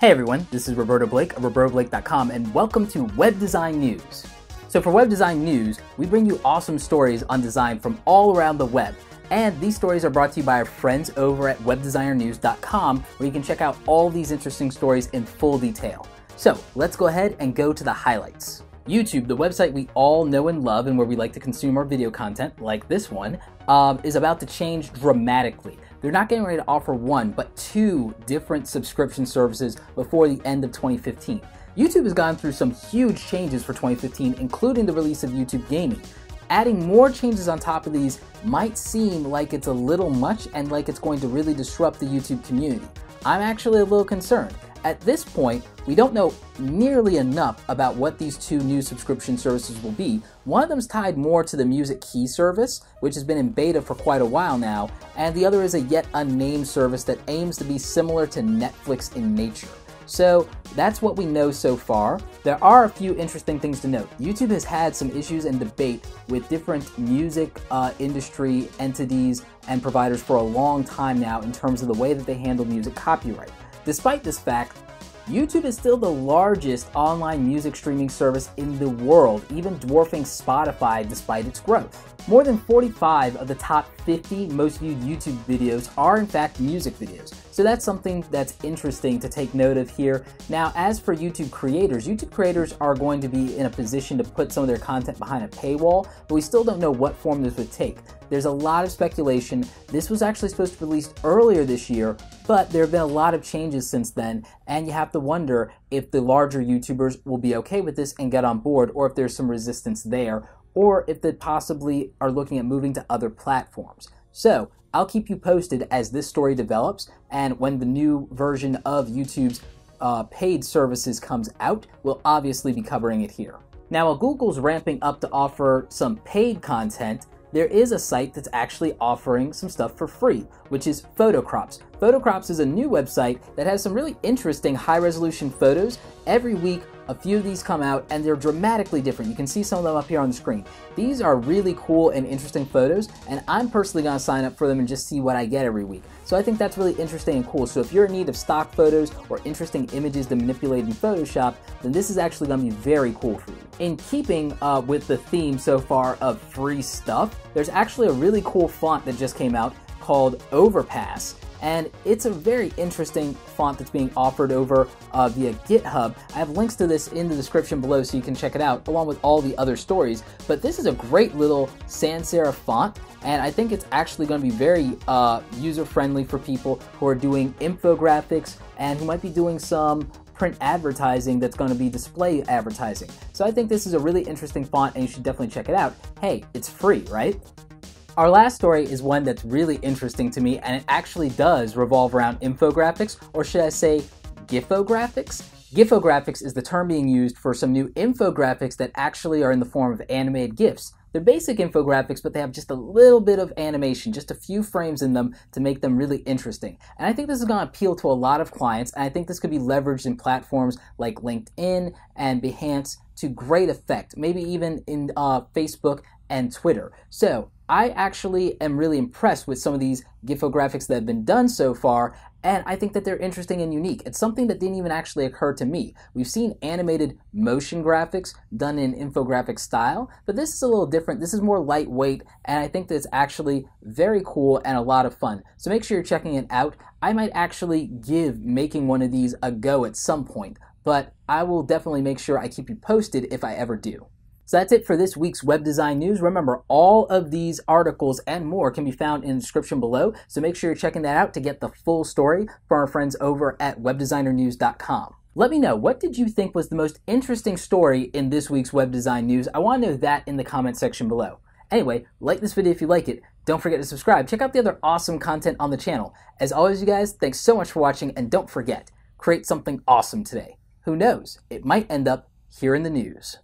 Hey everyone, this is Roberto Blake of robertoblake.com and welcome to Web Design News. So for Web Design News, we bring you awesome stories on design from all around the web. And these stories are brought to you by our friends over at webdesignernews.com, where you can check out all these interesting stories in full detail. So let's go ahead and go to the highlights. YouTube, the website we all know and love and where we like to consume our video content, like this one, is about to change dramatically. They're not getting ready to offer one, but two different subscription services before the end of 2015. YouTube has gone through some huge changes for 2015, including the release of YouTube Gaming. Adding more changes on top of these might seem like it's a little much and like it's going to really disrupt the YouTube community. I'm actually a little concerned. At this point, we don't know nearly enough about what these two new subscription services will be. One of them is tied more to the Music Key service, which has been in beta for quite a while now, and the other is a yet unnamed service that aims to be similar to Netflix in nature. So that's what we know so far. There are a few interesting things to note. YouTube has had some issues and debate with different music industry entities and providers for a long time now in terms of the way that they handle music copyright. Despite this fact, YouTube is still the largest online music streaming service in the world, even dwarfing Spotify despite its growth. More than 45 of the top 50 most viewed YouTube videos are in fact music videos. So that's something that's interesting to take note of here. Now, as for YouTube creators are going to be in a position to put some of their content behind a paywall, but we still don't know what form this would take. There's a lot of speculation. This was actually supposed to be released earlier this year, but there have been a lot of changes since then, and you have to wonder if the larger YouTubers will be okay with this and get on board, or if there's some resistance there, or if they possibly are looking at moving to other platforms. So I'll keep you posted as this story develops, and when the new version of YouTube's paid services comes out, we'll obviously be covering it here. Now, while Google's ramping up to offer some paid content, there is a site that's actually offering some stuff for free, which is Photocrops. Photocrops is a new website that has some really interesting high-resolution photos. Every week, a few of these come out, and they're dramatically different. You can see some of them up here on the screen. These are really cool and interesting photos, and I'm personally going to sign up for them and just see what I get every week. So I think that's really interesting and cool. So if you're in need of stock photos or interesting images to manipulate in Photoshop, then this is actually going to be very cool for you. In keeping with the theme so far of free stuff, there's actually a really cool font that just came out called Overpass. And it's a very interesting font that's being offered over via GitHub. I have links to this in the description below so you can check it out, along with all the other stories. But this is a great little sans serif font, and I think it's actually going to be very user-friendly for people who are doing infographics and who might be doing some print advertising that's going to be display advertising. So I think this is a really interesting font, and you should definitely check it out. Hey, it's free, right? Our last story is one that's really interesting to me, and it actually does revolve around infographics, or should I say GIFographics? GIFographics is the term being used for some new infographics that actually are in the form of animated GIFs. They're basic infographics, but they have just a little bit of animation, just a few frames in them to make them really interesting. And I think this is going to appeal to a lot of clients, and I think this could be leveraged in platforms like LinkedIn and Behance to great effect, maybe even in Facebook and Twitter. So I actually am really impressed with some of these GIFographics that have been done so far, and I think that they're interesting and unique. It's something that didn't even actually occur to me. We've seen animated motion graphics done in infographic style, but this is a little different. This is more lightweight, and I think that it's actually very cool and a lot of fun. So make sure you're checking it out. I might actually give making one of these a go at some point, but I will definitely make sure I keep you posted if I ever do. So that's it for this week's Web Design News. Remember, all of these articles and more can be found in the description below, so make sure you're checking that out to get the full story from our friends over at webdesignernews.com. Let me know, what did you think was the most interesting story in this week's Web Design News? I want to know that in the comment section below. Anyway, like this video if you like it. Don't forget to subscribe. Check out the other awesome content on the channel. As always, you guys, thanks so much for watching, and don't forget, create something awesome today. Who knows? It might end up here in the news.